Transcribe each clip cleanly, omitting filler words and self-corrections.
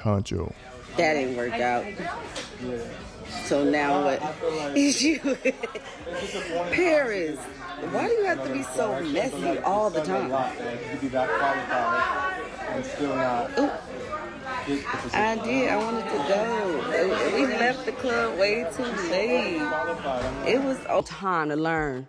Hunxho. That didn't work out. So now what is you? Paris, why do you have to be so messy all the time? You be that qualified and still not. I did. I wanted to go. We left the club way too late. It was time to learn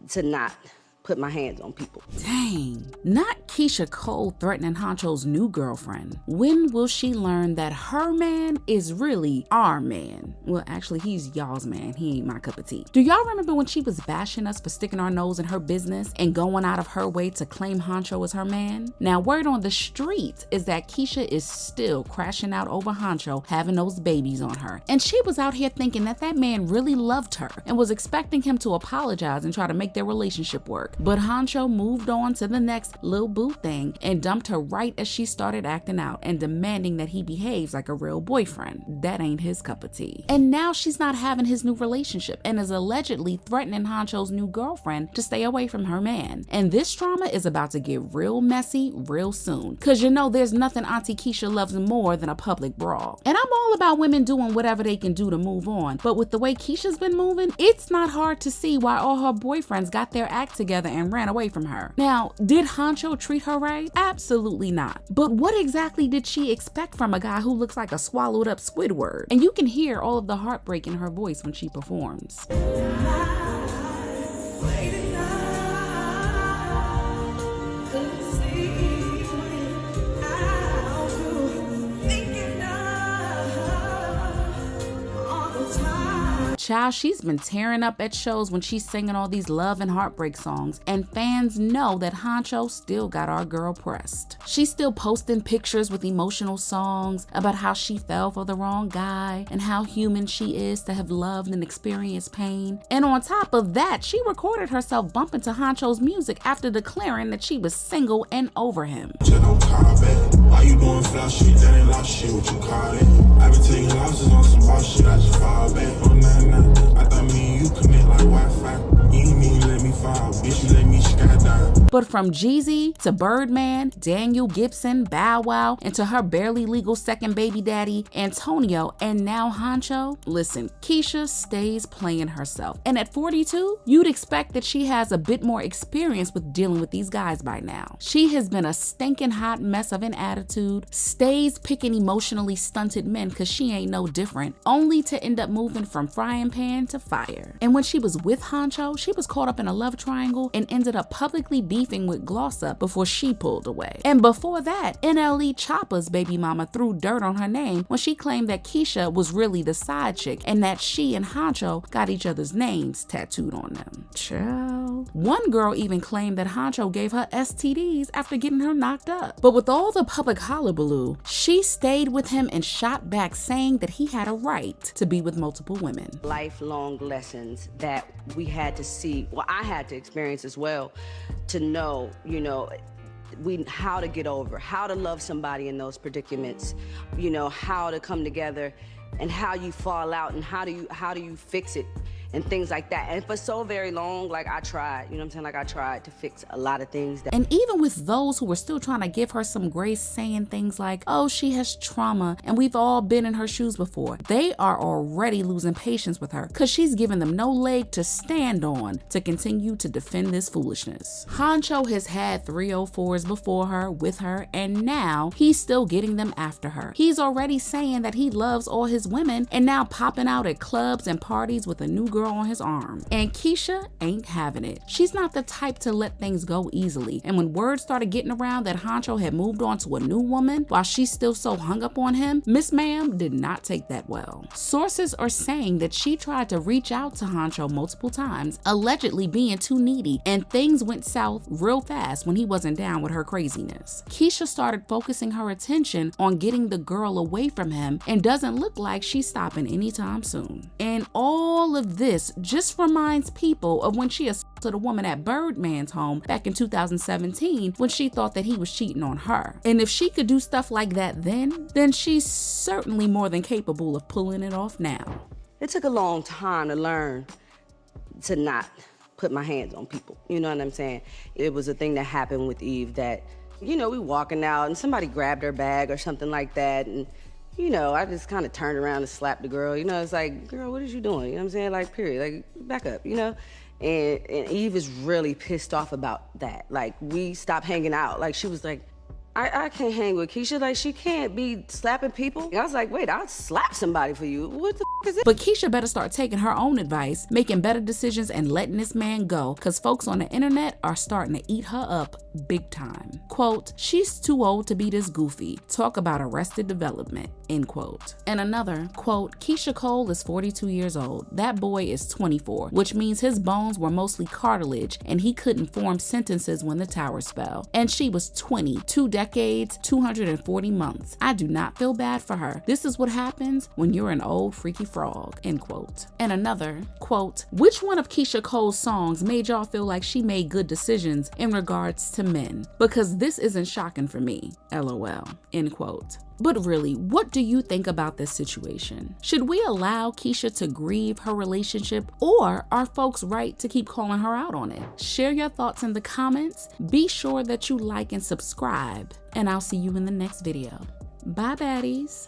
to not put my hands on people. Dang, not Keyshia Cole threatening Hunxho's new girlfriend. When will she learn that her man is really our man? Well, actually, he's y'all's man. He ain't my cup of tea. Do y'all remember when she was bashing us for sticking our nose in her business and going out of her way to claim Hunxho as her man? Now, word on the street is that Keyshia is still crashing out over Hunxho having those babies on her. And she was out here thinking that that man really loved her and was expecting him to apologize and try to make their relationship work. But Hunxho moved on to the next Lil Boo thing and dumped her right as she started acting out and demanding that he behaves like a real boyfriend. That ain't his cup of tea. And now she's not having his new relationship and is allegedly threatening Hunxho's new girlfriend to stay away from her man. And this drama is about to get real messy real soon. Cause you know there's nothing Auntie Keyshia loves more than a public brawl. And I'm all about women doing whatever they can do to move on. But with the way Keyshia's been moving, it's not hard to see why all her boyfriends got their act together and ran away from her. Now, did Hunxho treat her right? Absolutely not. But what exactly did she expect from a guy who looks like a swallowed up Squidward? And you can hear all of the heartbreak in her voice when she performs. Child, she's been tearing up at shows when she's singing all these love and heartbreak songs, and fans know that Hunxho still got our girl pressed. She's still posting pictures with emotional songs about how she fell for the wrong guy and how human she is to have loved and experienced pain. And on top of that, she recorded herself bumping to Hunxho's music after declaring that she was single and over him. Why you doing flash shit? That ain't like shit, what you call it? I been taking losses on some boss shit, I just fall back on that. I thought me and you connect like Wi-Fi. You ain't mean let me fall, bitch, you let me skydive. But from Jeezy to Birdman, Daniel Gibson, Bow Wow, and to her barely legal second baby daddy, Antonio, and now Hunxho, listen, Keyshia stays playing herself. And at 42, you'd expect that she has a bit more experience with dealing with these guys by now. She has been a stinking hot mess of an attitude, stays picking emotionally stunted men cause she ain't no different, only to end up moving from frying pan to fire. And when she was with Hunxho, she was caught up in a love triangle and ended up publicly beefing with Glossa before she pulled away. And before that, NLE Choppa's baby mama threw dirt on her name when she claimed that Keyshia was really the side chick and that she and Hunxho got each other's names tattooed on them. Child. One girl even claimed that Hunxho gave her STDs after getting her knocked up. But with all the public hullabaloo, she stayed with him and shot back saying that he had a right to be with multiple women. Lifelong lessons that we had to see, well, I had to experience as well, to know, how to get over, how to love somebody in those predicaments, how to come together and how you fall out and how do you fix it and things like that. And for so very long, I tried, I tried to fix a lot of things. And even with those who were still trying to give her some grace, saying things like, oh, she has trauma and we've all been in her shoes before, they are already losing patience with her because she's giving them no leg to stand on to continue to defend this foolishness. Hunxho has had 304s before her, with her, and now he's still getting them after her. He's already saying that he loves all his women and now popping out at clubs and parties with a new girl on his arm. And Keyshia ain't having it. She's not the type to let things go easily. And when word started getting around that Hunxho had moved on to a new woman while she's still so hung up on him, Miss Ma'am did not take that well. Sources are saying that she tried to reach out to Hunxho multiple times, allegedly being too needy, and things went south real fast when he wasn't down with her craziness. Keyshia started focusing her attention on getting the girl away from him and doesn't look like she's stopping anytime soon. And all of this just reminds people of when she assaulted a woman at Birdman's home back in 2017 when she thought that he was cheating on her. And if she could do stuff like that then she's certainly more than capable of pulling it off now. It took a long time to learn to not put my hands on people. You know what I'm saying? It was a thing that happened with Eve that, You know, we walking out and somebody grabbed her bag or something like that, and you know, I just kind of turned around and slapped the girl. You know, it's like, girl, what is you doing? You know what I'm saying? Like, period. Like, back up, you know? And Eve is really pissed off about that. Like, we stopped hanging out. Like, she was like, I can't hang with Keyshia. Like, she can't be slapping people. And I was like, wait, I'll slap somebody for you. What the f is it? But Keyshia better start taking her own advice, making better decisions, and letting this man go, because folks on the internet are starting to eat her up big time. Quote, she's too old to be this goofy. Talk about arrested development, end quote. And another, quote, Keyshia Cole is 42 years old. That boy is 24, which means his bones were mostly cartilage and he couldn't form sentences when the towers fell. And she was 20, 2 decades, 240 months. I do not feel bad for her. This is what happens when you're an old freaky frog, end quote. And another, quote, which one of Keyshia Cole's songs made y'all feel like she made good decisions in regards to men? Because this isn't shocking for me, LOL, end quote. But really, what do you think about this situation? Should we allow Keyshia to grieve her relationship, or are folks right to keep calling her out on it? Share your thoughts in the comments. Be sure that you like and subscribe, and I'll see you in the next video. Bye, baddies.